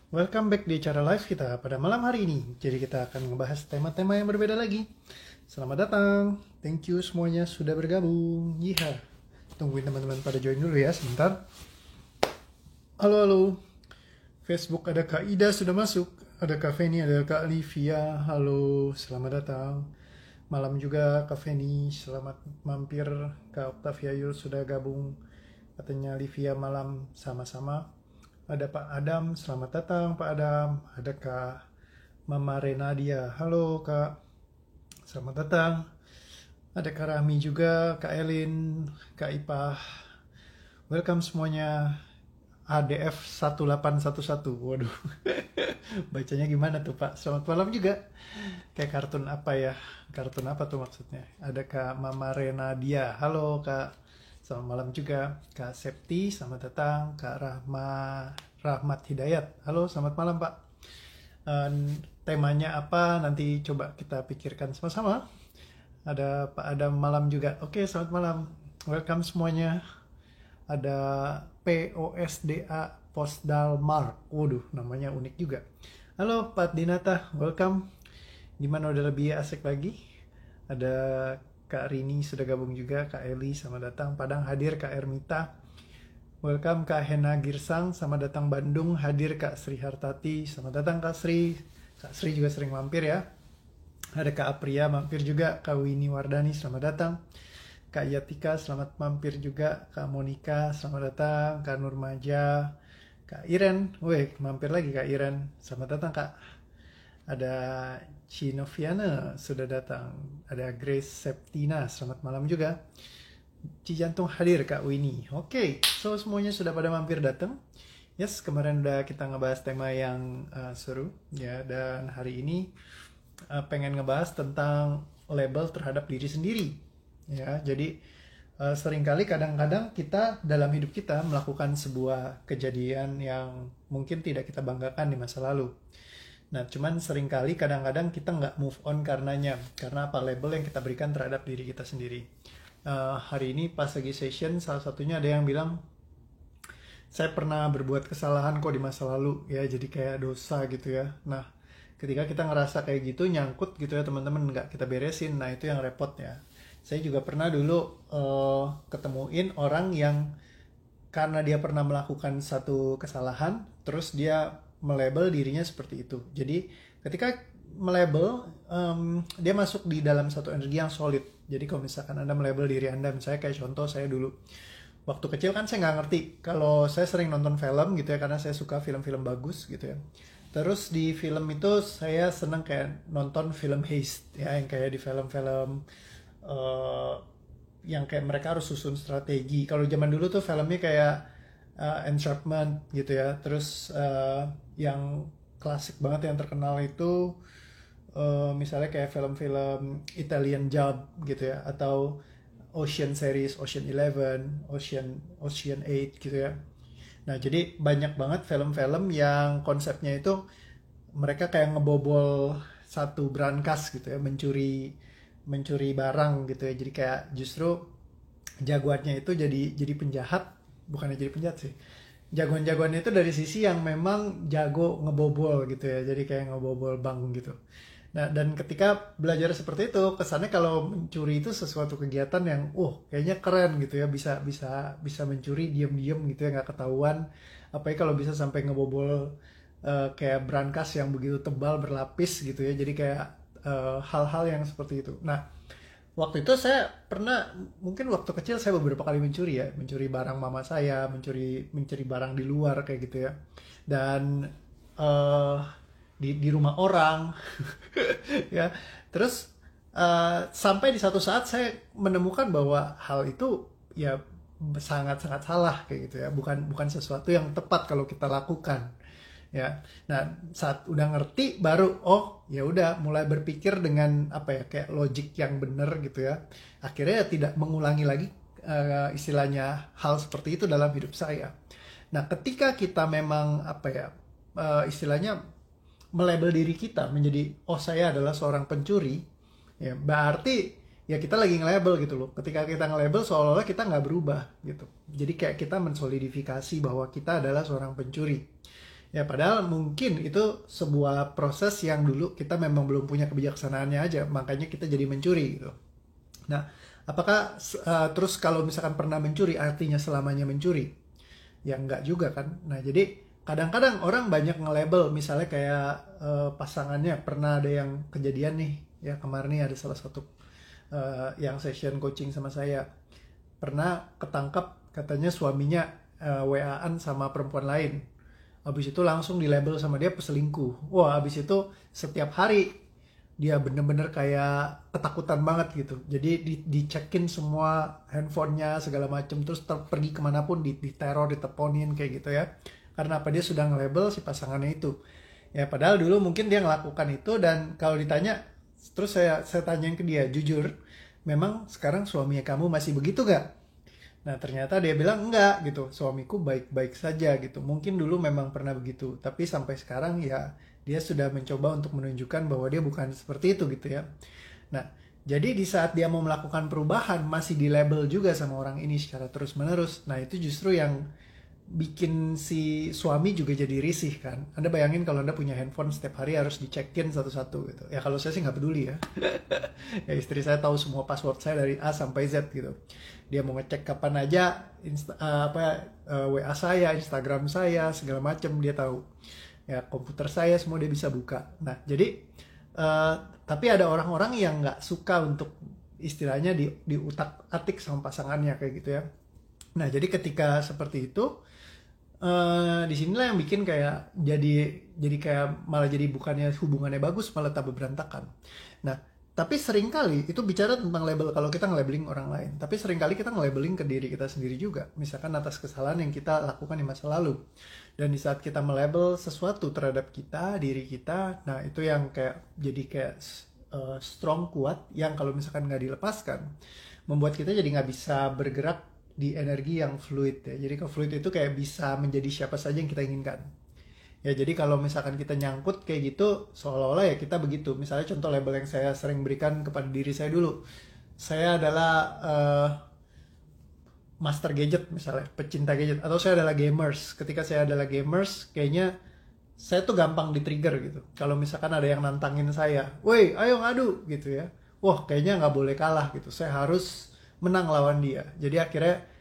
Welcome back di acara live kita pada malam hari ini. Jadi kita akan ngebahas tema-tema yang berbeda lagi. Selamat datang. Thank you semuanya sudah bergabung. Yiha. Tungguin teman-teman pada join dulu ya sebentar. Halo halo. Facebook ada Kak Ida sudah masuk. Ada Kak Feni, ada Kak Livia. Halo, selamat datang. Malam juga Kak Feni, selamat mampir. Kak Octavia Yul sudah gabung. Katanya Livia malam sama-sama. Ada Pak Adam, selamat datang Pak Adam. Ada Kak Mama Renadia, halo Kak, selamat datang. Ada Kak Rami juga, Kak Elin, Kak Ipah. Welcome semuanya. ADF 1811. Waduh. Bacanya gimana tuh Pak? Selamat malam juga. Kayak kartun apa ya? Kartun apa tuh maksudnya? Ada Kak Mama Renadia. Halo Kak. Selamat malam juga. Kak Septi, selamat datang. Kak Rahmat Hidayat. Halo, selamat malam Pak. Temanya apa? Nanti coba kita pikirkan sama-sama. Ada Pak Adam malam juga. Oke, selamat malam. Welcome semuanya. Ada POSDA Posdalmar. Waduh, namanya unik juga. Halo Pak Dinata, welcome. Gimana udah lebih asik lagi? Ada Kak Rini sudah gabung juga, Kak Eli selamat datang. Padang hadir, Kak Ermita. Welcome Kak Hena Girsang, selamat datang Bandung. Hadir Kak Sri Hartati, selamat datang Kak Sri. Kak Sri juga sering mampir ya. Ada Kak Apria mampir juga, Kak Winnie Wardani selamat datang. Kak Yatika selamat mampir juga, Kak Monika selamat datang, Kak Nurmaja, Kak Iren, weh mampir lagi Kak Iren, selamat datang Kak. Ada Cinoviana sudah datang, ada Grace Septina selamat malam juga. Cijantung hadir Kak Winnie. Oke, so semuanya sudah pada mampir datang. Yes, kemarin udah kita ngebahas tema yang seru ya, dan hari ini pengen ngebahas tentang label terhadap diri sendiri. Ya, jadi seringkali kadang-kadang kita dalam hidup kita melakukan sebuah kejadian yang mungkin tidak kita banggakan di masa lalu. Nah, cuman seringkali kadang-kadang kita nggak move on karenanya. Karena apa? Label yang kita berikan terhadap diri kita sendiri. Hari ini pas lagi session, salah satunya ada yang bilang, saya pernah berbuat kesalahan kok di masa lalu, ya jadi kayak dosa gitu ya. Nah, ketika kita ngerasa kayak gitu, nyangkut gitu ya teman-teman, nggak kita beresin, nah itu yang repot ya. Saya juga pernah dulu ketemuin orang yang karena dia pernah melakukan satu kesalahan, terus dia melabel dirinya seperti itu. Jadi ketika melabel, dia masuk di dalam satu energi yang solid. Jadi kalau misalkan Anda melabel diri Anda, misalnya kayak contoh saya dulu, waktu kecil kan saya nggak ngerti. Kalau saya sering nonton film gitu ya, karena saya suka film-film bagus gitu ya. Terus di film itu saya seneng kayak nonton film heist ya, yang kayak di film-film eh, yang kayak mereka harus susun strategi. Kalau zaman dulu tuh filmnya kayak Entrapment gitu ya. Terus yang klasik banget yang terkenal itu misalnya kayak film-film Italian Job gitu ya, atau Ocean series, Ocean Eleven, Ocean 8 gitu ya. Nah, jadi banyak banget film-film yang konsepnya itu mereka kayak ngebobol satu brankas gitu ya, mencuri mencuri barang gitu ya. Jadi kayak justru jagoannya itu jadi penjahat, bukannya jadi penjahat sih. Jagoan-jagoannya itu dari sisi yang memang jago ngebobol gitu ya. Jadi kayak ngebobol bank gitu. Nah, dan ketika belajar seperti itu, kesannya kalau mencuri itu sesuatu kegiatan yang, kayaknya keren gitu ya, bisa bisa bisa mencuri diam-diam gitu ya, nggak ketahuan. Apalagi kalau bisa sampai ngebobol kayak brankas yang begitu tebal berlapis gitu ya, jadi kayak hal-hal yang seperti itu. Nah, waktu itu saya pernah, mungkin waktu kecil saya beberapa kali mencuri ya, mencuri barang mama saya, mencuri mencuri barang di luar kayak gitu ya, dan eh di rumah orang ya. Terus sampai di satu saat saya menemukan bahwa hal itu ya sangat-sangat salah kayak gitu ya, bukan bukan sesuatu yang tepat kalau kita lakukan ya. Nah, saat udah ngerti baru, oh ya udah mulai berpikir dengan apa ya, kayak logik yang bener gitu ya. Akhirnya ya tidak mengulangi lagi istilahnya hal seperti itu dalam hidup saya. Nah, ketika kita memang apa ya, istilahnya melabel diri kita menjadi, oh saya adalah seorang pencuri, ya berarti ya kita lagi nge-label gitu loh. Ketika kita nge-label seolah-olah kita nggak berubah gitu. Jadi kayak kita mensolidifikasi bahwa kita adalah seorang pencuri. Ya padahal mungkin itu sebuah proses yang dulu kita memang belum punya kebijaksanaannya aja, makanya kita jadi mencuri gitu. Nah, apakah terus kalau misalkan pernah mencuri artinya selamanya mencuri? Ya enggak juga kan. Nah, jadi kadang-kadang orang banyak nge-label, misalnya kayak pasangannya, pernah ada yang kejadian nih, ya kemarin nih ada salah satu yang session coaching sama saya, pernah ketangkap katanya suaminya WA-an sama perempuan lain. Habis itu langsung di-label sama dia peselingkuh. Wah, habis itu setiap hari dia bener-bener kayak ketakutan banget gitu. Jadi dicekin semua handphonenya segala macem, terus pergi kemanapun diteror, diteleponin kayak gitu ya. Karena apa, dia sudah nge-label si pasangannya itu. Ya padahal dulu mungkin dia ngelakukan itu, dan kalau ditanya, terus saya tanyain ke dia, jujur, memang sekarang suaminya kamu masih begitu gak? Nah ternyata dia bilang enggak gitu, suamiku baik-baik saja gitu. Mungkin dulu memang pernah begitu, tapi sampai sekarang ya dia sudah mencoba untuk menunjukkan bahwa dia bukan seperti itu gitu ya. Nah jadi di saat dia mau melakukan perubahan masih di label juga sama orang ini secara terus-menerus. Nah itu justru yang bikin si suami juga jadi risih kan. Anda bayangin kalau Anda punya handphone setiap hari harus dicekin satu-satu gitu. Ya kalau saya sih nggak peduli ya. Ya istri saya tahu semua password saya dari A sampai Z gitu. Dia mau ngecek kapan aja WA saya, Instagram saya, segala macam dia tahu. Ya komputer saya semua dia bisa buka. Nah jadi tapi ada orang-orang yang nggak suka untuk istilahnya di utak-atik sama pasangannya kayak gitu ya. Nah jadi ketika seperti itu disinilah yang bikin kayak jadi kayak malah jadi bukannya hubungannya bagus, malah tambah berantakan. Nah tapi seringkali itu bicara tentang label, kalau kita nge-labeling orang lain, tapi seringkali kita nge-labeling ke diri kita sendiri juga, misalkan atas kesalahan yang kita lakukan di masa lalu. Dan di saat kita melabel sesuatu terhadap kita, diri kita, nah itu yang kayak jadi kayak strong, kuat, yang kalau misalkan nggak dilepaskan membuat kita jadi nggak bisa bergerak di energi yang fluid ya. Jadi kalau fluid itu kayak bisa menjadi siapa saja yang kita inginkan. Ya jadi kalau misalkan kita nyangkut kayak gitu, seolah-olah ya kita begitu. Misalnya contoh label yang saya sering berikan kepada diri saya dulu. Saya adalah master gadget misalnya, pecinta gadget. Atau saya adalah gamers. Ketika saya adalah gamers, kayaknya saya tuh gampang di-trigger gitu. Kalau misalkan ada yang nantangin saya, woi ayo ngadu gitu ya. Wah kayaknya nggak boleh kalah gitu. Saya harus menang lawan dia. Jadi akhirnya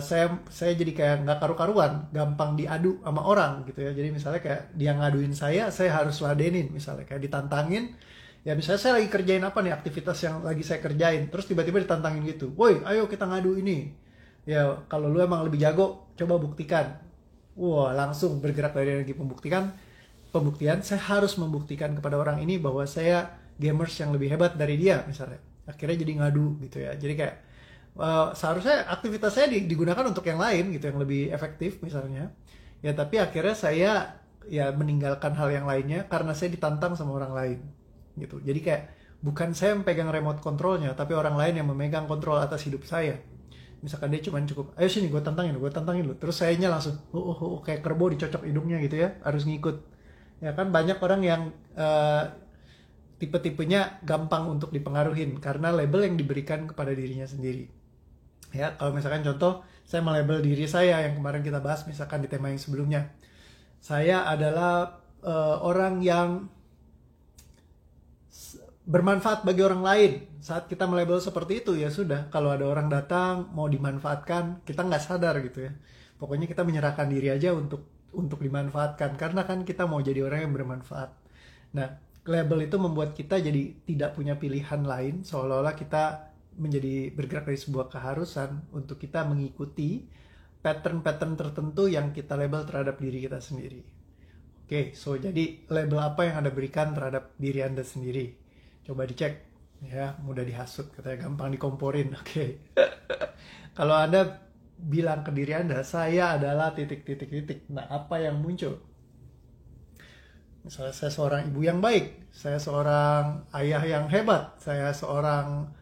saya jadi kayak nggak karu-karuan, gampang diadu sama orang gitu ya. Jadi misalnya kayak dia ngaduin saya harus ladenin, misalnya kayak ditantangin. Ya misalnya saya lagi kerjain apa nih, aktivitas yang lagi saya kerjain, terus tiba-tiba ditantangin gitu, woi ayo kita ngadu ini. Ya kalau lu emang lebih jago, coba buktikan. Wah langsung bergerak dari energi pembuktian. Saya harus membuktikan kepada orang ini bahwa saya gamers yang lebih hebat dari dia misalnya. Akhirnya jadi ngadu gitu ya. Jadi kayak seharusnya aktivitas saya digunakan untuk yang lain gitu, yang lebih efektif misalnya ya, tapi akhirnya saya ya meninggalkan hal yang lainnya karena saya ditantang sama orang lain gitu. Jadi kayak bukan saya yang pegang remote controlnya, tapi orang lain yang memegang kontrol atas hidup saya. Misalkan dia cuma cukup, ayo sini gue tantangin lu, terus sayanya langsung kayak kerbau dicocok hidungnya gitu ya, harus ngikut. Ya kan banyak orang yang tipe-tipenya gampang untuk dipengaruhin karena label yang diberikan kepada dirinya sendiri. Ya, kalau misalkan contoh, saya melabel diri saya yang kemarin kita bahas, misalkan di tema yang sebelumnya. Saya adalah orang yang bermanfaat bagi orang lain. Saat kita melabel seperti itu, ya sudah. Kalau ada orang datang, mau dimanfaatkan, kita nggak sadar gitu ya. Pokoknya kita menyerahkan diri aja untuk dimanfaatkan. Karena kan kita mau jadi orang yang bermanfaat. Nah, label itu membuat kita jadi tidak punya pilihan lain, seolah-olah kita menjadi bergerak dari sebuah keharusan untuk kita mengikuti pattern-pattern tertentu yang kita label terhadap diri kita sendiri. Oke, so jadi label apa yang Anda berikan terhadap diri Anda sendiri? Coba dicek ya, mudah dihasut katanya, gampang dikomporin. Oke. Kalau Anda bilang ke diri Anda, saya adalah titik. Nah, apa yang muncul? Misalnya saya seorang ibu yang baik, saya seorang ayah yang hebat, saya seorang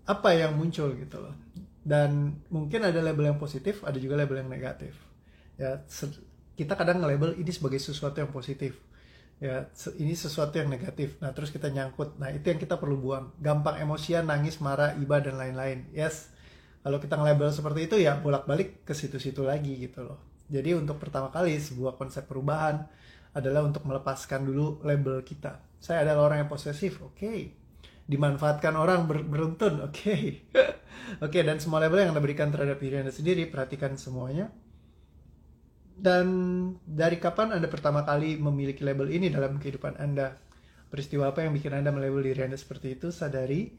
apa yang muncul gitu loh. Dan mungkin ada label yang positif, ada juga label yang negatif. Ya, kita kadang nge-label ini sebagai sesuatu yang positif. Ya, ini sesuatu yang negatif. Nah, terus kita nyangkut. Nah, itu yang kita perlu buang. Gampang emosian, nangis, marah, iba dan lain-lain. Yes. Kalau kita nge-label seperti itu ya bolak-balik ke situ-situ lagi gitu loh. Jadi untuk pertama kali sebuah konsep perubahan adalah untuk melepaskan dulu label kita. Saya adalah orang yang posesif, oke. Dimanfaatkan orang beruntun, oke. Oke, dan semua label yang Anda berikan terhadap diri Anda sendiri, perhatikan semuanya. Dan dari kapan Anda pertama kali memiliki label ini dalam kehidupan Anda? Peristiwa apa yang bikin Anda melabel diri Anda seperti itu? Sadari.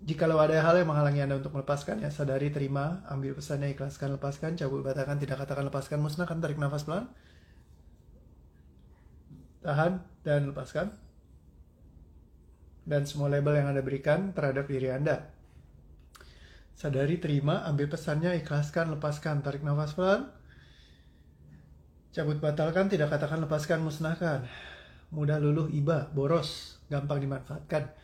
Jikalau ada hal yang menghalangi Anda untuk melepaskannya, sadari, terima, ambil pesannya, ikhlaskan, lepaskan, cabut, batalkan, tidak katakan lepaskan, musnahkan, tarik nafas pelan. Tahan dan lepaskan. Dan semua label yang Anda berikan terhadap diri Anda. Sadari, terima, ambil pesannya, ikhlaskan, lepaskan, tarik nafas pelan. Cabut, batalkan, tidak katakan lepaskan, musnahkan. Mudah, luluh, iba, boros, gampang dimanfaatkan.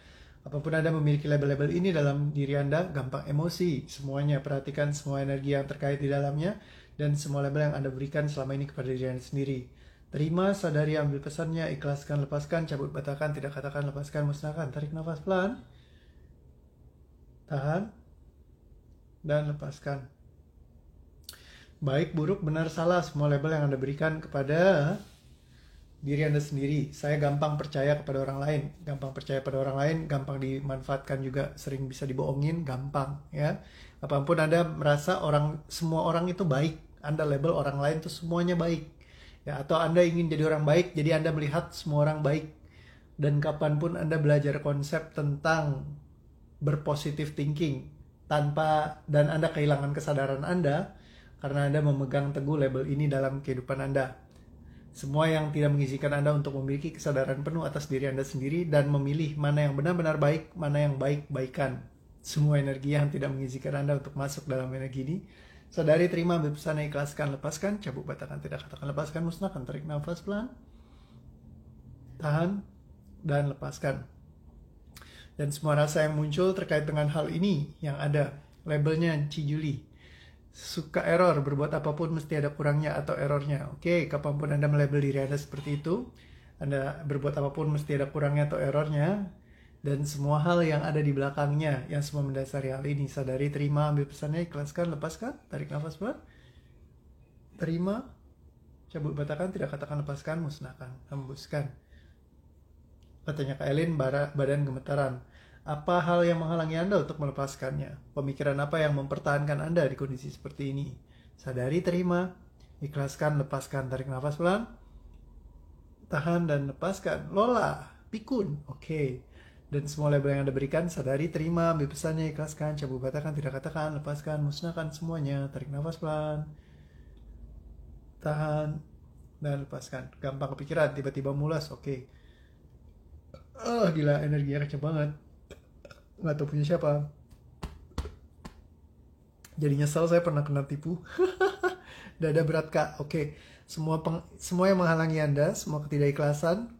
Apapun Anda memiliki label-label ini dalam diri Anda, gampang emosi. Semuanya, perhatikan semua energi yang terkait di dalamnya dan semua label yang Anda berikan selama ini kepada diri Anda sendiri. Terima, sadari, ambil pesannya, ikhlaskan, lepaskan, cabut, batalkan, tidak katakan lepaskan, musnahkan. Tarik nafas pelan. Tahan dan lepaskan. Baik, buruk, benar, salah, semua label yang Anda berikan kepada diri Anda sendiri. Saya gampang percaya kepada orang lain, gampang percaya pada orang lain, gampang dimanfaatkan juga, sering bisa dibohongin, gampang ya. Apapun Anda merasa semua orang itu baik, Anda label orang lain itu semuanya baik. Ya, atau Anda ingin jadi orang baik, jadi Anda melihat semua orang baik. Dan kapanpun Anda belajar konsep tentang berpositif thinking dan Anda kehilangan kesadaran Anda karena Anda memegang teguh label ini dalam kehidupan Anda. Semua yang tidak mengizinkan Anda untuk memiliki kesadaran penuh atas diri Anda sendiri dan memilih mana yang benar-benar baik, mana yang baik-baikan. Semua energi yang tidak mengizinkan Anda untuk masuk dalam energi ini, sadari, terima, ambil pesannya, ikhlaskan, lepaskan, cabut, batalkan, tidak katakan lepaskan, musnahkan, tarik nafas pelan, tahan, dan lepaskan. Dan semua rasa yang muncul terkait dengan hal ini yang ada, labelnya Cijuli. Suka error, berbuat apapun mesti ada kurangnya atau errornya. Oke, kapanpun Anda melabel diri Anda seperti itu, Anda berbuat apapun mesti ada kurangnya atau errornya, dan semua hal yang ada di belakangnya yang semua mendasari hal ini, sadari, terima, ambil pesannya, ikhlaskan, lepaskan, tarik nafas pelan, terima, cabut, batalkan, tidak katakan lepaskan, musnahkan, hembuskan. Katanya Kak Elin, badan gemetaran. Apa hal yang menghalangi Anda untuk melepaskannya? Pemikiran apa yang mempertahankan Anda di kondisi seperti ini? Sadari, terima, ikhlaskan, lepaskan, tarik nafas pelan, tahan dan lepaskan. Lola, pikun, oke. Dan semua label yang Anda berikan, sadari, terima, ambil pesannya, ikhlaskan, cabut, batalkan, tidak katakan, lepaskan, musnahkan semuanya, tarik nafas pelan, tahan dan lepaskan. Gampang kepikiran, tiba-tiba mulas, oke. Gila, energinya kacau banget. Nggak tahu punya siapa. Jadi nyesel saya pernah kena tipu. Dada berat Kak. Oke. Semua yang menghalangi Anda, semua ketidakikhlasan,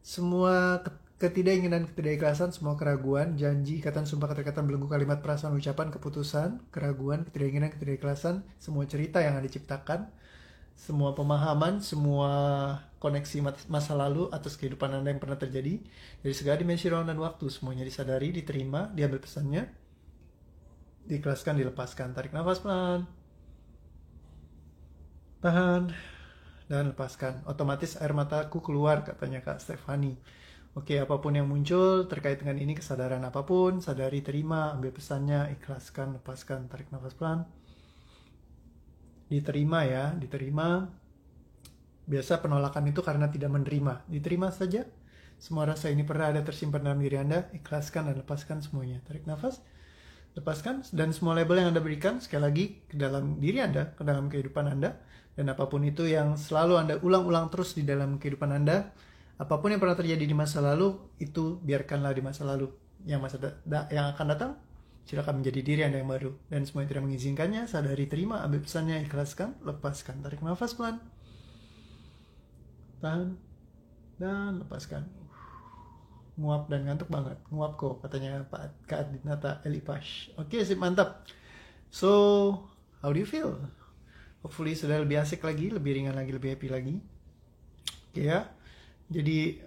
semua ketidakikhlasan, semua keraguan, janji, ikatan, sumpah, kata-kata, belenggu, kalimat, perasaan, ucapan, keputusan, keraguan, ketidakinginan, ketidakikhlasan, semua cerita yang Anda ciptakan, semua pemahaman, semua koneksi masa lalu atas kehidupan Anda yang pernah terjadi dari segala dimensi ruang dan waktu, semuanya disadari, diterima, diambil pesannya, diikhlaskan, dilepaskan. Tarik nafas pelan, tahan dan lepaskan. Otomatis air mataku keluar, katanya Kak Stefani. Oke, apapun yang muncul terkait dengan ini, kesadaran apapun, sadari, terima, ambil pesannya, ikhlaskan, lepaskan. Tarik nafas pelan, diterima ya, diterima. Biasa penolakan itu karena tidak menerima. Diterima saja. Semua rasa ini pernah ada tersimpan dalam diri Anda. Ikhlaskan dan lepaskan semuanya. Tarik nafas, lepaskan. Dan semua label yang Anda berikan, sekali lagi, ke dalam diri Anda, ke dalam kehidupan Anda. Dan apapun itu yang selalu Anda ulang-ulang terus di dalam kehidupan Anda, apapun yang pernah terjadi di masa lalu, itu biarkanlah di masa lalu. Yang yang akan datang, silakan menjadi diri Anda yang baru. Dan semua yang tidak mengizinkannya, sadari, terima, ambil pesannya, ikhlaskan, lepaskan. Tarik nafas pelan, tahan dan lepaskan. Nguap dan ngantuk banget. Nguap kok, katanya Pak Kak Adinata Elipash. Oke, sip, mantap. So, how do you feel? Hopefully sudah lebih asik lagi, lebih ringan lagi, lebih happy lagi. Oke ya. Jadi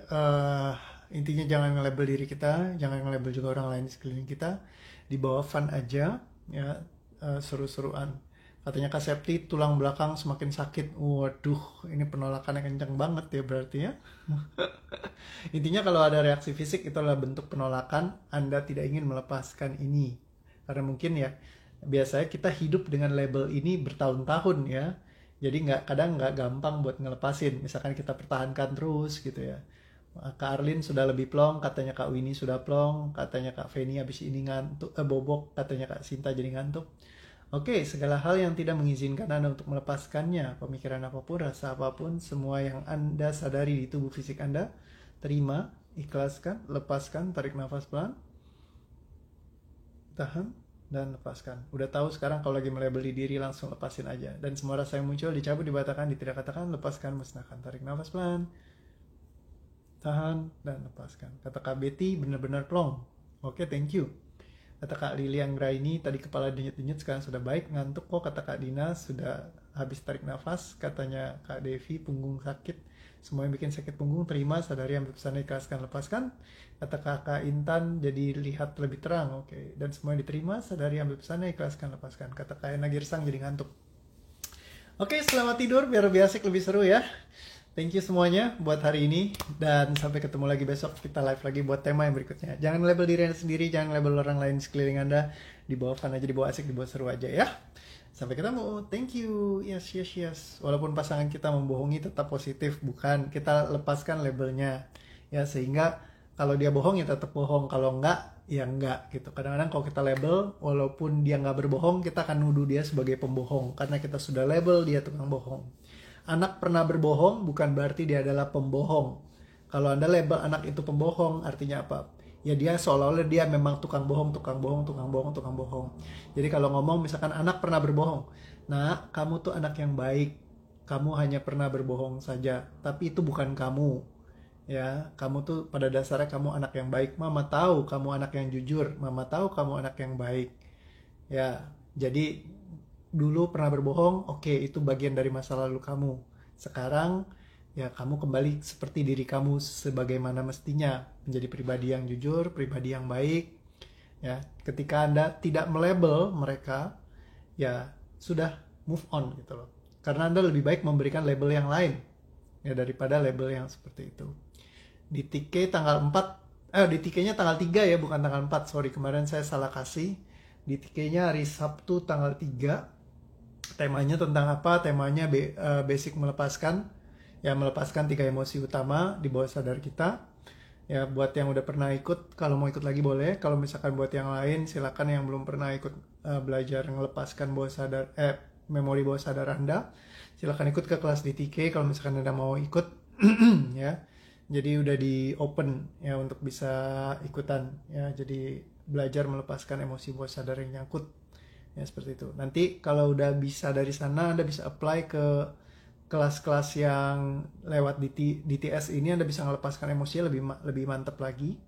intinya jangan nge-label diri kita, jangan nge-label juga orang lain di sekeliling kita. Di bawah fun aja, ya, seru-seruan. Katanya Kak Septi tulang belakang semakin sakit. Waduh, ini penolakannya kencang banget ya berarti ya. Intinya kalau ada reaksi fisik itu adalah bentuk penolakan, Anda tidak ingin melepaskan ini. Karena mungkin ya biasanya kita hidup dengan label ini bertahun-tahun ya. Jadi kadang nggak gampang buat ngelepasin. Misalkan kita pertahankan terus gitu ya. Kak Arlin sudah lebih plong, katanya Kak Winnie sudah plong, katanya Kak Feni habis ini ngantuk, bobok, katanya Kak Sinta jadi ngantuk. Oke, segala hal yang tidak mengizinkan Anda untuk melepaskannya, pemikiran apapun, rasa apapun, semua yang Anda sadari di tubuh fisik Anda, terima, ikhlaskan, lepaskan, tarik nafas pelan, tahan, dan lepaskan. Udah tahu sekarang kalau lagi melabeli diri langsung lepasin aja. Dan semua rasa yang muncul dicabut, dibatalkan, tidak katakan, lepaskan, musnahkan, tarik nafas pelan, tahan, dan lepaskan. Kata Kak Betty benar-benar plong. Oke, thank you. Kata Kak Lilian Graini tadi kepala denyut-denyut, sekarang sudah baik. Ngantuk kok, kata Kak Dina sudah habis tarik nafas. Katanya Kak Devi punggung sakit, semua yang bikin sakit punggung terima, sadari, ambil pesannya, ikhlaskan, lepaskan. Kata Kakak Intan jadi lihat lebih terang. Oke, dan semua yang diterima, sadari, ambil pesannya, ikhlaskan, lepaskan. Kata Kak Ena Girsang jadi ngantuk. Oke, selamat tidur biar lebih asik, lebih seru ya. Thank you semuanya buat hari ini, dan sampai ketemu lagi besok. Kita live lagi buat tema yang berikutnya. Jangan label diri Anda sendiri, jangan label orang lain sekeliling Anda. Dibawa fun aja, dibawa asik, dibawa seru aja ya. Sampai ketemu. Thank you. Yes, yes, yes. Walaupun pasangan kita membohongi, tetap positif, bukan. Kita lepaskan labelnya. Ya, sehingga kalau dia bohong ya tetap bohong, kalau enggak ya enggak gitu. Kadang-kadang kalau kita label, walaupun dia enggak berbohong, kita akan nuduh dia sebagai pembohong karena kita sudah label dia tukang bohong. Anak pernah berbohong bukan berarti dia adalah pembohong. Kalau Anda label anak itu pembohong, artinya apa? Ya dia seolah-olah dia memang tukang bohong, tukang bohong, tukang bohong, tukang bohong. Jadi kalau ngomong misalkan anak pernah berbohong, nah kamu tuh anak yang baik, kamu hanya pernah berbohong saja, tapi itu bukan kamu. Ya, kamu tuh pada dasarnya kamu anak yang baik. Mama tahu kamu anak yang jujur, mama tahu kamu anak yang baik. Ya, jadi dulu pernah berbohong, oke, itu bagian dari masa lalu kamu. Sekarang ya kamu kembali seperti diri kamu sebagaimana mestinya, menjadi pribadi yang jujur, pribadi yang baik. Ya, ketika Anda tidak melabel mereka, ya sudah move on gitu loh. Karena Anda lebih baik memberikan label yang lain ya daripada label yang seperti itu. Di TK tanggal 4, di TK-nya tanggal 3 ya, bukan tanggal 4. Sorry, kemarin saya salah kasih. Di TK-nya hari Sabtu tanggal 3. Temanya tentang apa? Temanya basic melepaskan. Ya, melepaskan 3 emosi utama di bawah sadar kita. Ya, buat yang udah pernah ikut, kalau mau ikut lagi boleh. Kalau misalkan buat yang lain, silakan yang belum pernah ikut belajar melepaskan bawah sadar, memori bawah sadar Anda, silakan ikut ke kelas di TK kalau misalkan Anda mau ikut. Ya. Jadi udah di open ya untuk bisa ikutan ya. Jadi belajar melepaskan emosi bawah sadar yang nyangkut. Ya, seperti itu. Nanti kalau udah bisa dari sana, Anda bisa apply ke kelas-kelas yang lewat DTS ini. Anda bisa melepaskan emosinya lebih mantap lagi.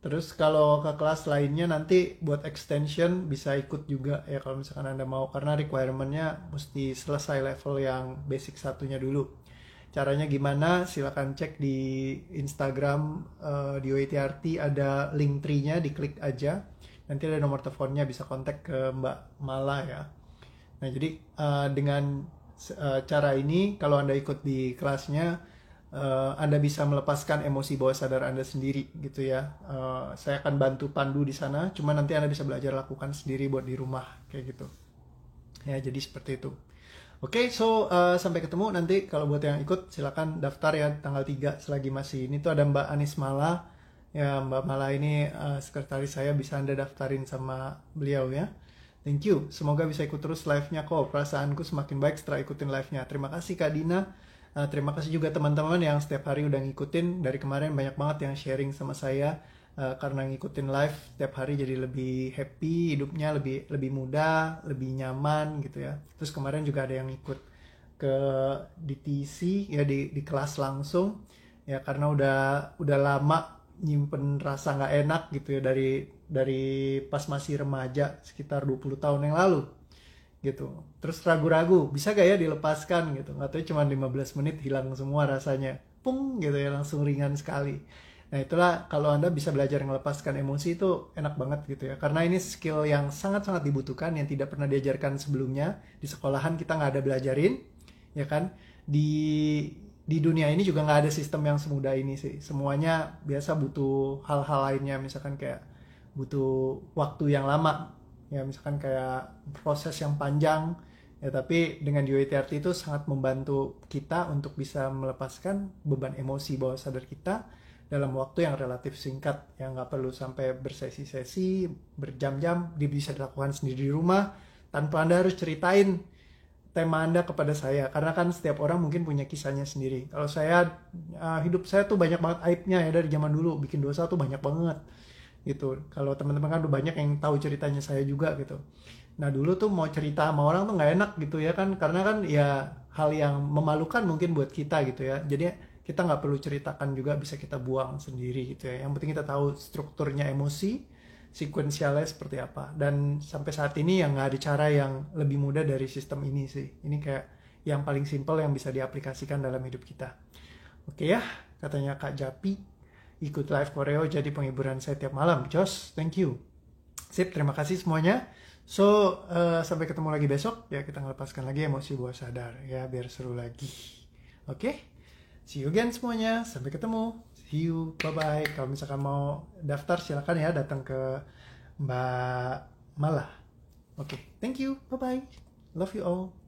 Terus kalau ke kelas lainnya nanti buat extension bisa ikut juga ya kalau misalkan Anda mau, karena requirement-nya mesti selesai level yang basic satunya dulu. Caranya gimana? Silakan cek di Instagram di OETRT, ada link tree-nya, diklik aja. Nanti ada nomor teleponnya, bisa kontak ke Mbak Mala ya. Nah, jadi dengan cara ini, kalau Anda ikut di kelasnya, Anda bisa melepaskan emosi bawah sadar Anda sendiri gitu ya. Saya akan bantu pandu di sana, cuma nanti Anda bisa belajar lakukan sendiri buat di rumah kayak gitu. Ya, jadi seperti itu. Oke, so sampai ketemu nanti. Kalau buat yang ikut silakan daftar ya tanggal 3 selagi masih. Ini tuh ada Mbak Anis Mala. Ya, Mbak Mala ini sekretaris saya, bisa Anda daftarin sama beliau ya. Thank you. Semoga bisa ikut terus live-nya kok. Perasaanku semakin baik setelah ikutin live-nya. Terima kasih Kak Dina. Terima kasih juga teman-teman yang setiap hari udah ngikutin. Dari kemarin banyak banget yang sharing sama saya. Karena ngikutin live setiap hari jadi lebih happy, hidupnya lebih mudah, lebih nyaman gitu ya. Terus kemarin juga ada yang ikut ke DTC ya, di kelas langsung ya, karena udah lama nyimpen rasa nggak enak gitu ya dari pas masih remaja sekitar 20 tahun yang lalu gitu. Terus ragu-ragu bisa gak ya dilepaskan gitu, nggak tahu cuma 15 menit hilang semua rasanya, pung gitu ya, langsung ringan sekali. Nah itulah kalau Anda bisa belajar melepaskan emosi itu enak banget gitu ya. Karena ini skill yang sangat-sangat dibutuhkan yang tidak pernah diajarkan sebelumnya. Di sekolahan kita nggak ada belajarin, ya kan? Di di dunia ini juga nggak ada sistem yang semudah ini sih. Semuanya biasa butuh hal-hal lainnya, misalkan kayak butuh waktu yang lama, ya misalkan kayak proses yang panjang. Ya tapi dengan UATRT itu sangat membantu kita untuk bisa melepaskan beban emosi bawah sadar kita dalam waktu yang relatif singkat, yang nggak perlu sampai bersesi-sesi berjam-jam. Dia bisa dilakukan sendiri di rumah tanpa Anda harus ceritain tema Anda kepada saya, karena kan setiap orang mungkin punya kisahnya sendiri. Kalau saya hidup saya tuh banyak banget aibnya ya, dari zaman dulu bikin dosa tuh banyak banget gitu. Kalau teman-teman kan udah banyak yang tahu ceritanya saya juga gitu. Nah dulu tuh mau cerita sama orang tuh nggak enak gitu ya kan, karena kan ya hal yang memalukan mungkin buat kita gitu ya. Jadi kita nggak perlu ceritakan juga, bisa kita buang sendiri gitu ya. Yang penting kita tahu strukturnya emosi, sekuensialnya seperti apa. Dan sampai saat ini yang nggak ada cara yang lebih mudah dari sistem ini sih. Ini kayak yang paling simpel yang bisa diaplikasikan dalam hidup kita. Oke ya, katanya Kak Japi, ikut live Koreo jadi penghiburan saya tiap malam. Jos, thank you. Sip, terima kasih semuanya. So, sampai ketemu lagi besok. Ya, kita melepaskan lagi emosi bawah sadar. Ya, biar seru lagi. Oke, see you again semuanya. Sampai ketemu. See you, bye-bye. Kalau misalkan mau daftar, silakan ya datang ke Mbak Mala. Oke, thank you. Bye-bye. Love you all.